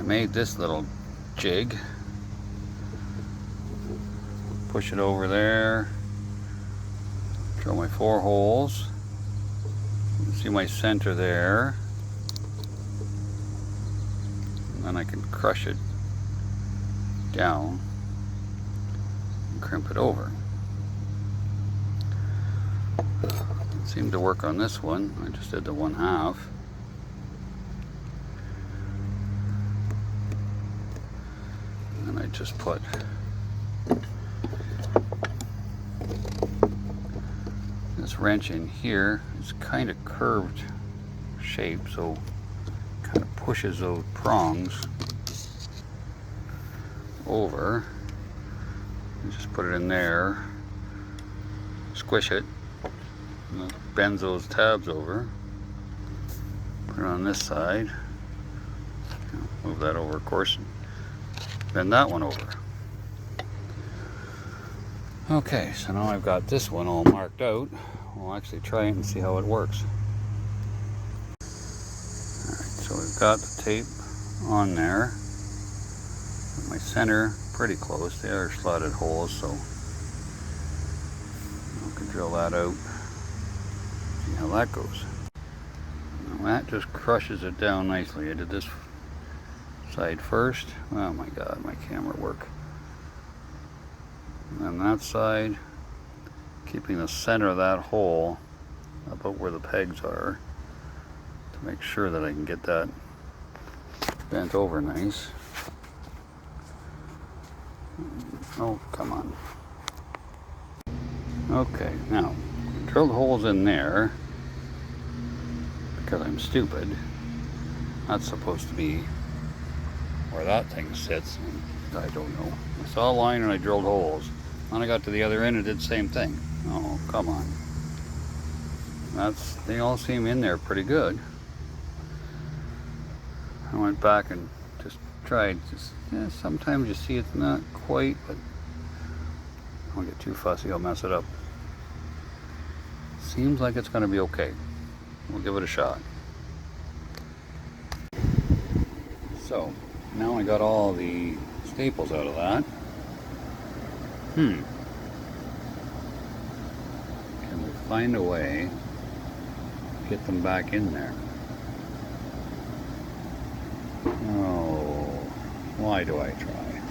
I made this little jig. Push it over there. Drill my 4 holes. You can see my center there. And then I can crush it down and crimp it over. It seemed to work on this one. I just did the 1/2. And I just put this wrench in here. It's kind of curved shape, so it kind of pushes those prongs over. You just put it in there, squish it, and it bends those tabs over. Put it on this side. Move that over, of course. Bend that one over. Okay, so now I've got this one all marked out. We'll actually try it and see how it works. Alright, so we've got the tape on there. My center pretty close. They are slotted holes, so I can drill that out. See how that goes. Now that just crushes it down nicely. I did this side first. Oh my god, my camera work. And then that side, keeping the center of that hole about where the pegs are to make sure that I can get that bent over nice. Oh, come on. Okay, now, drilled holes in there because I'm stupid. That's supposed to be where that thing sits. I don't know. I saw a line and I drilled holes. Then I got to the other end and did the same thing. Oh, come on. They all seem in there pretty good. I went back and just tried. Sometimes you see it's not quite, but I don't get too fussy, I'll mess it up. Seems like it's going to be okay. We'll give it a shot. So, now I got all the staples out of that. Can we find a way to get them back in there? Oh, why do I try?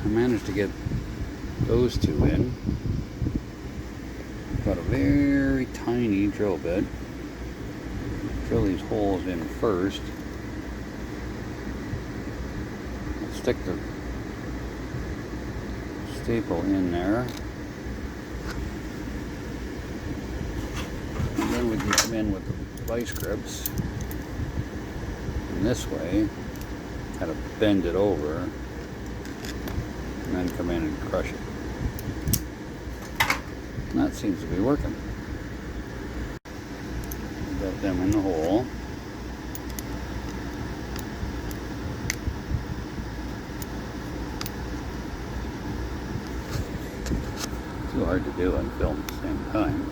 I managed to get those two in. Got a very tiny drill bit. Drill these holes in first. Stick the staple in there. And then we can come in with the vice grips. And this way, kind of bend it over. And then come in and crush it. And that seems to be working. Got them in the hole. Too hard to do and film at the same time.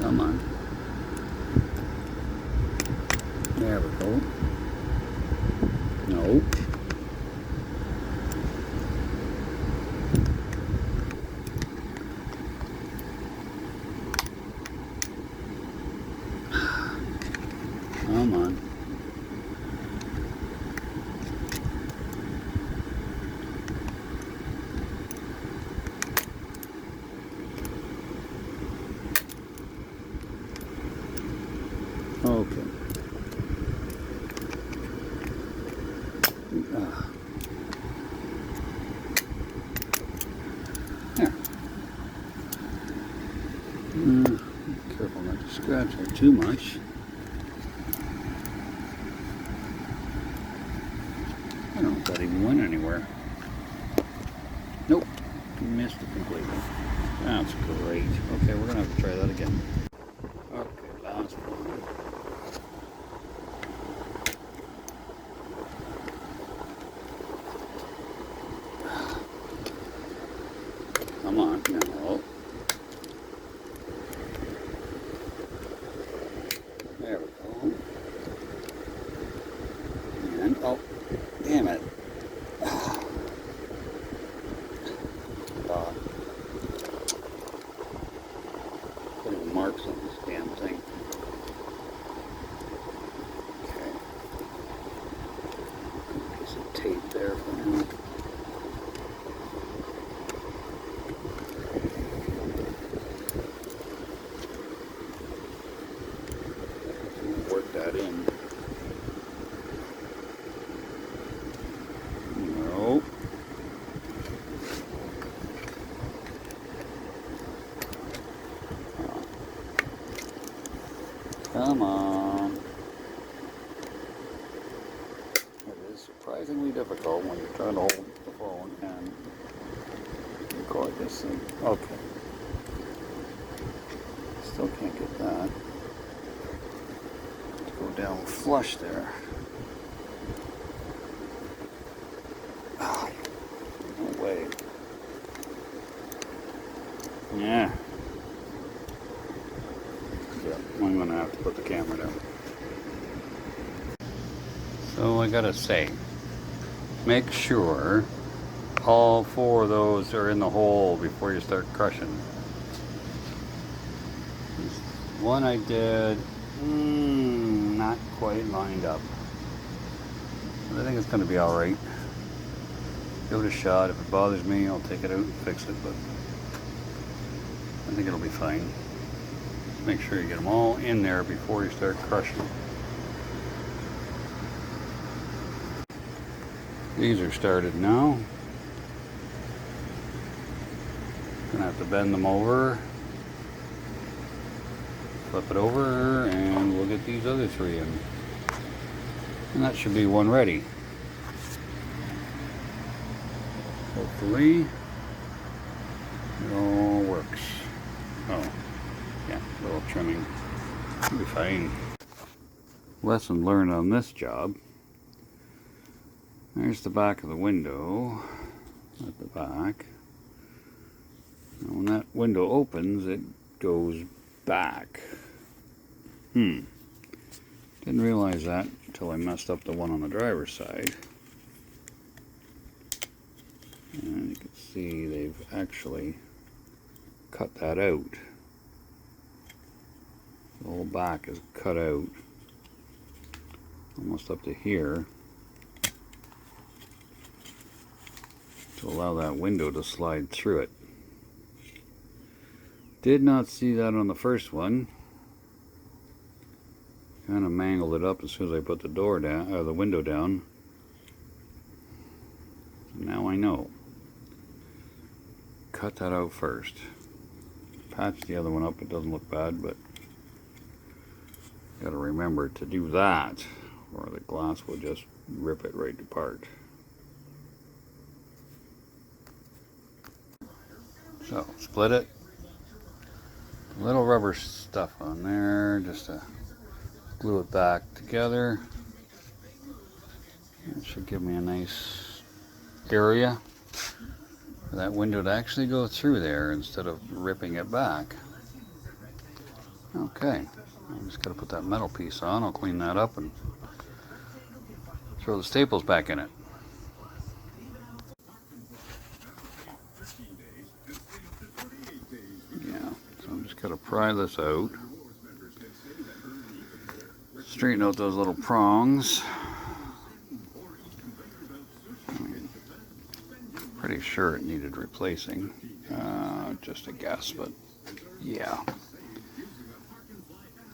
Come on. There we go. No. Come on. Okay. There. Careful not to scratch her too much. I don't know if that even went anywhere. Nope. Missed it completely. That's great. Okay, we're going to have to try that again. Okay, last one. Come on, no. There we go. And, oh, damn it. Putting marks on this damn thing. Okay. Piece of tape there for now. Work that in. No. Come on. It is surprisingly difficult when you're trying to hold the phone and record this thing. Okay. Still can't get that. Let's go down flush there. Oh, no way. Yeah. Yeah, I'm gonna have to put the camera down. So I gotta say, make sure all 4 of those are in the hole before you start crushing. This one I did not quite lined up, but I think it's gonna be all right. Give it a shot. If it bothers me, I'll take it out and fix it, but I think it'll be fine. Make sure you get them all in there before you start crushing. These are started now. Gonna have to bend them over, flip it over, and we'll get these other 3 in. And that should be one ready. Hopefully it all works. Oh, yeah, a little trimming. It'll be fine. Lesson learned on this job. There's the back of the window at the back. Now when that window opens, it goes back. Didn't realize that until I messed up the one on the driver's side. And you can see they've actually cut that out. The whole back is cut out almost up to here to allow that window to slide through it. Did not see that on the first one. Kind of mangled it up as soon as I put the door down, or the window down. Now I know. Cut that out first. Patch the other one up. It doesn't look bad, but got to remember to do that, or the glass will just rip it right apart. So split it. A little rubber stuff on there just to glue it back together. It should give me a nice area for that window to actually go through there instead of ripping it back. Okay, I'm just going to put that metal piece on. I'll clean that up and throw the staples back in it. Yeah, so I'm just going to pry this out. Straighten out those little prongs. Pretty sure it needed replacing. Just a guess, but yeah.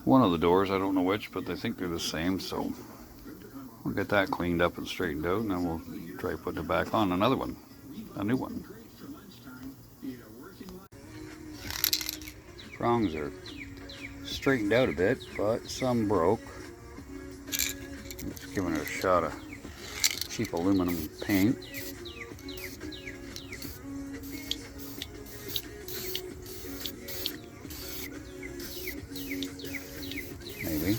One of the doors, I don't know which, but I think they're the same, so we'll get that cleaned up and straightened out, and then we'll try putting it back on another one, a new one. Prongs are straightened out a bit, but some broke. I'm just giving it a shot of cheap aluminum paint. Maybe.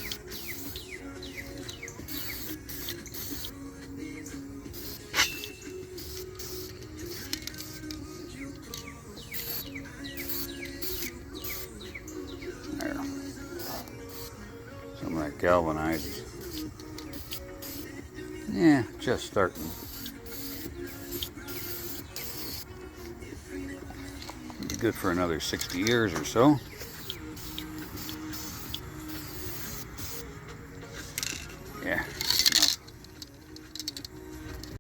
Some of that galvanized. Yeah, just starting. Be good for another 60 years or so.